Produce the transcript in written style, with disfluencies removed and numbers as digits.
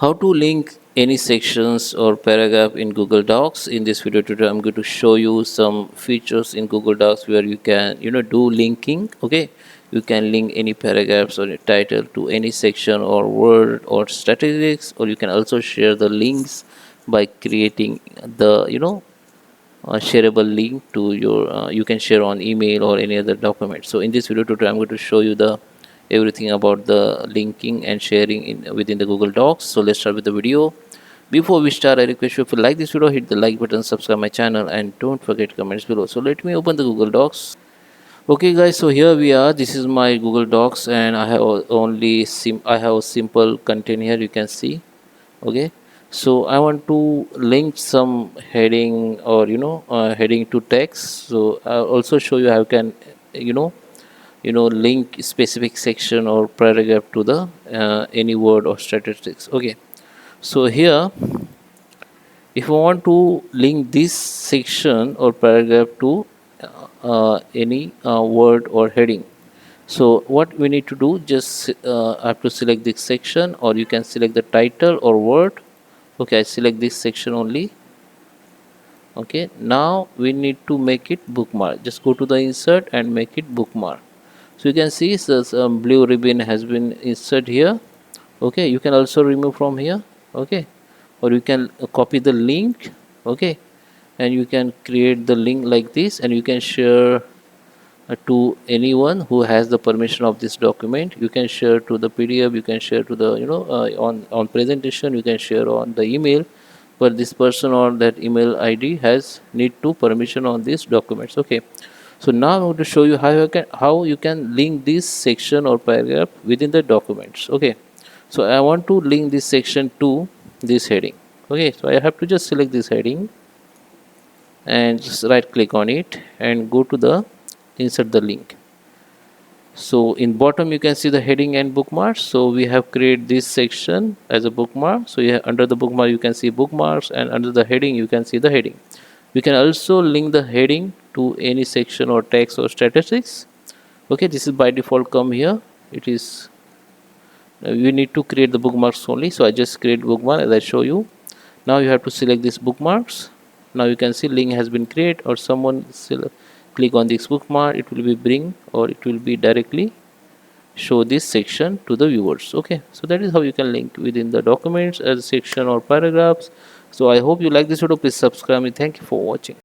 How to link any sections or paragraph in Google Docs. In this video tutorial, I'm going to show you some features in Google Docs where you can do linking. Okay, you can link any paragraphs or a title to any section or word or statistics, or you can also share the links by creating the shareable link to your you can share on email or any other document. So in this video tutorial, I'm going to show you the everything about the linking and sharing in within the Google Docs. So let's start with the video. Before we start, I request you, if you like this video, hit the like button, subscribe my channel, and don't forget comments below. So let me open the Google Docs. Okay guys, so here we are. This is my Google Docs, and I have I have a simple content here, you can see. Okay, so I want to link some heading or heading to text. So I'll also show you how you can link specific section or paragraph to the any word or statistics. Okay, so here if you want to link this section or paragraph to any word or heading, so what we need to do, just have to select this section, or you can select the title or word. Okay, I select this section only. Okay, now we need to make it bookmark. Just go to the insert and make it bookmark. So you can see this blue ribbon has been inserted here. Okay, you can also remove from here. Okay, or you can copy the link. Okay, and you can create the link like this, and you can share to anyone who has the permission of this document. You can share to the PDF, you can share to the on presentation, you can share on the email, but this person or that email ID has need to permission on these documents. Okay, so now I'm going to show you how you can link this section or paragraph within the documents. Okay, so I want to link this section to this heading. Okay, so I have to just select this heading and just right click on it and go to the insert the link. So in bottom you can see the heading and bookmarks. So we have created this section as a bookmark. So under the bookmark you can see bookmarks, and under the heading you can see the heading. We can also link the heading to any section or text or statistics. Okay, this is by default come here. It is we need to create the bookmarks only. So I just create bookmark as I show you. Now you have to select these bookmarks. Now you can see link has been created, or someone click on this bookmark, it will be bring, or it will be directly show this section to the viewers. Okay, so that is how you can link within the documents as a section or paragraphs. So I hope you like this video. Please subscribe me. Thank you for watching.